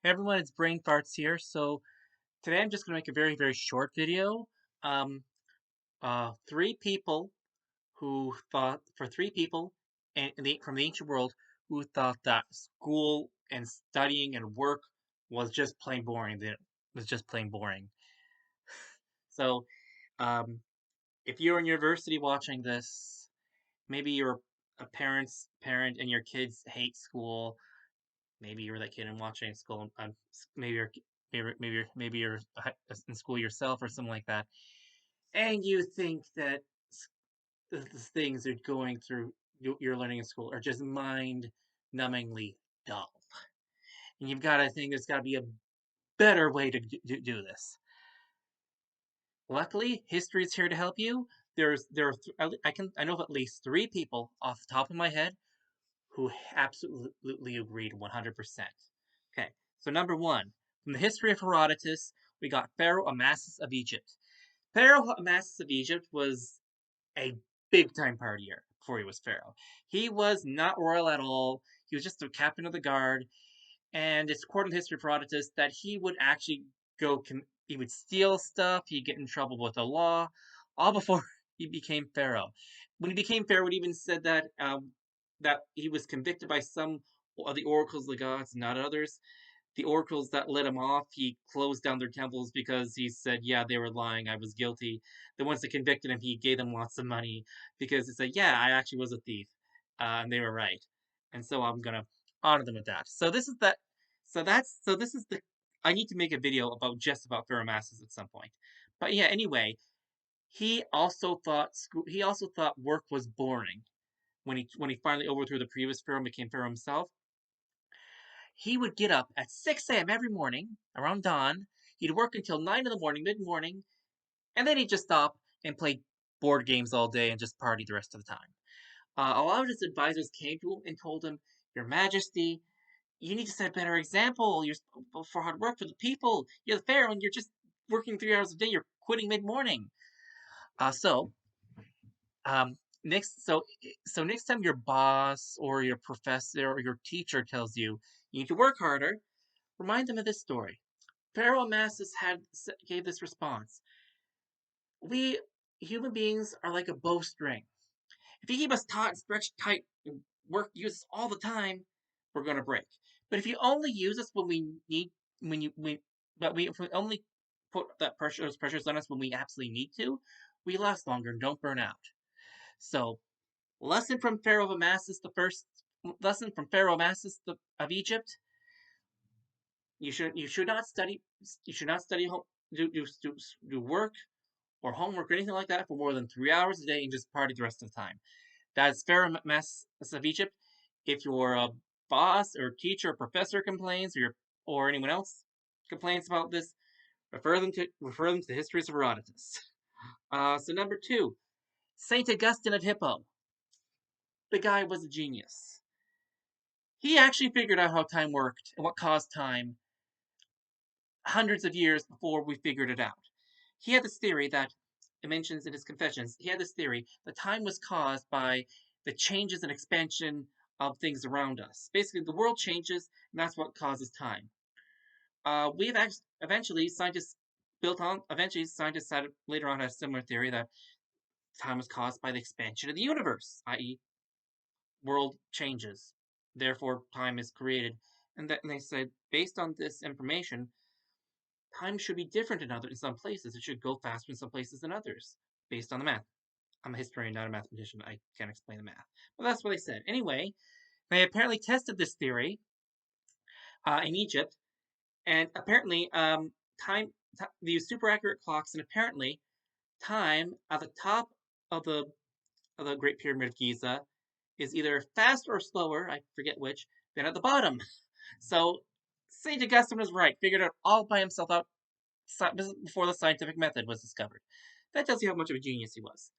Hey everyone, it's Brain Farts here. So today I'm just going to make a very, very short video. Um, three people three people from the ancient world who thought that school and studying and work was just plain boring. That it was just plain boring. So, um, if you're in university watching this, maybe you're a parent and your kids hate school. Maybe you were that kid and watching school. Maybe you're maybe you're in school yourself or something like that, and you think that the things you're going through, you're learning in school, are just mind-numbingly dull. And you've got to think there's got to be a better way to do this. Luckily, history is here to help you. I know of at least three people off the top of my head who absolutely agreed 100%. Okay, so number one, from the history of Herodotus, we got Pharaoh Amasis of Egypt. Pharaoh Amasis of Egypt was a big time partier before he was Pharaoh. He was not royal at all. He was just a captain of the guard, and it's according to the history of Herodotus that he would actually he would steal stuff, he'd get in trouble with the law, all before he became Pharaoh. When he became Pharaoh, it even said that he was convicted by some of the oracles of the gods, not others. The oracles that let him off, he closed down their temples because he said, yeah, they were lying, I was guilty. The ones that convicted him, he gave them lots of money because he said, yeah, I actually was a thief, and they were right. And so I'm gonna honor them with that. So this is that. So this is the. I need to make a video about just about Pharaoh Masses at some point. But yeah, anyway, he also thought work was boring when he finally overthrew the previous pharaoh and became pharaoh himself. He would get up at 6 a.m. every morning around dawn. He'd work until 9 in the morning, mid morning, and then he'd just stop and play board games all day and just party the rest of the time. A lot of his advisors came to him and told him, Your Majesty, you need to set a better example. You're for hard work for the people. You're the pharaoh, and you're just working 3 hours a day. You're quitting mid morning. So um, next time your boss or your professor or your teacher tells you you need to work harder, remind them of this story. Pharaoh Amasis gave this response: "We human beings are like a bowstring. If you keep us taut and stretched tight and use us all the time, we're going to break. But if you only use us when we need, when you when, but we if we only put those pressures on us when we absolutely need to, we last longer and don't burn out." So, lesson from Pharaoh Amasis the first. Lesson from Pharaoh Amasis of Egypt: you should not study do work or homework or anything like that for more than 3 hours a day and just party the rest of the time. That's Pharaoh Amasis of Egypt. If your boss or teacher or professor complains, or anyone else complains about this, refer them to the histories of Herodotus. So number two, Saint Augustine of Hippo. The guy was a genius. He actually figured out how time worked and what caused time hundreds of years before we figured it out. He had this theory that it mentions in his Confessions. He had this theory that time was caused by the changes and expansion of things around us. Basically, the world changes, and that's what causes time. We've actually, eventually scientists had later on had a similar theory that time was caused by the expansion of the universe, i.e., world changes, therefore time is created. And they said, based on this information, time should be different in some places. It should go faster in some places than others, based on the math. I'm a historian, not a mathematician. I can't explain the math. But that's what they said. Anyway, they apparently tested this theory in Egypt, and apparently, they used super accurate clocks, and apparently, time at the top of the Great Pyramid of Giza is either faster or slower, I forget which, than at the bottom. So Saint Augustine was right, figured it all by himself out before the scientific method was discovered. That tells you how much of a genius he was.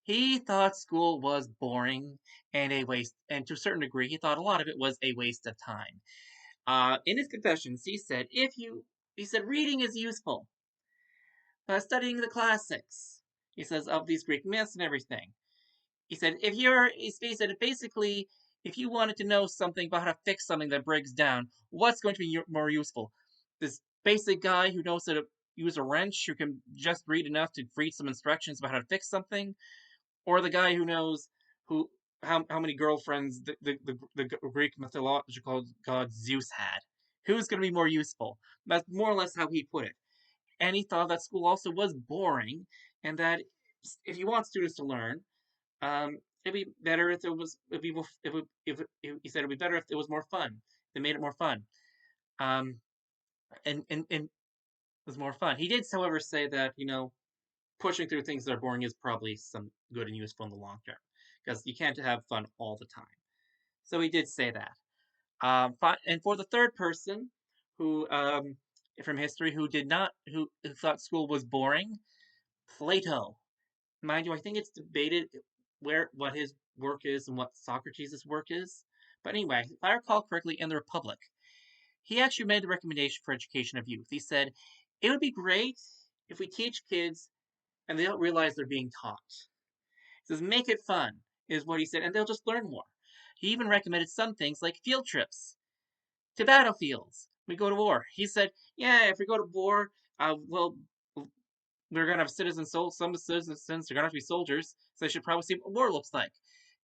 He thought school was boring and a waste, and to a certain degree, he thought a lot of it was a waste of time. In his Confessions, he said, reading is useful, studying the classics. He says of these Greek myths and everything. He said, he said basically, if you wanted to know something about how to fix something that breaks down, what's going to be more useful? This basic guy who knows how to use a wrench, who can just read enough to read some instructions about how to fix something, or the guy who knows who how many girlfriends the Greek mythological god Zeus had? Who's going to be more useful? That's more or less how he put it. And he thought that school also was boring, and that if you want students to learn, it'd be better if it was it'd be more, if he said it'd be better if it was more fun. They made it more fun. Um, and it was more fun. He did, however, say that pushing through things that are boring is probably some good and useful in the long term because you can't have fun all the time. So he did say that. And for the third person who from history who did not who thought school was boring, Plato. Mind you, I think it's debated what his work is and what Socrates' work is. But anyway, if I recall correctly, in the Republic, he actually made the recommendation for education of youth. He said it would be great if we teach kids and they don't realize they're being taught. He says make it fun is what he said, and they'll just learn more. He even recommended some things like field trips to battlefields. We go to war. He said, yeah, if we go to war, well, we're gonna have citizens. Some citizens are gonna have to be soldiers, so they should probably see what war looks like,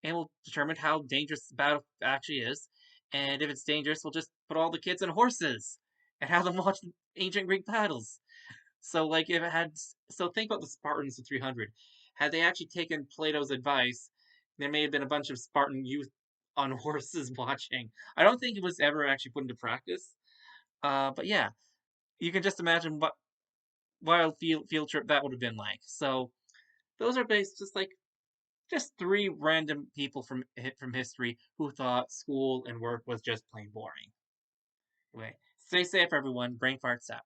and we'll determine how dangerous the battle actually is. And if it's dangerous, we'll just put all the kids on horses and have them watch ancient Greek battles. So, like, if it had, so think about the Spartans of 300. Had they actually taken Plato's advice, there may have been a bunch of Spartan youth on horses watching. I don't think it was ever actually put into practice. But yeah, you can just imagine what wild field trip that would have been like. So those are based just three random people from history who thought school and work was just plain boring. Anyway, stay safe, everyone. Brain farts out.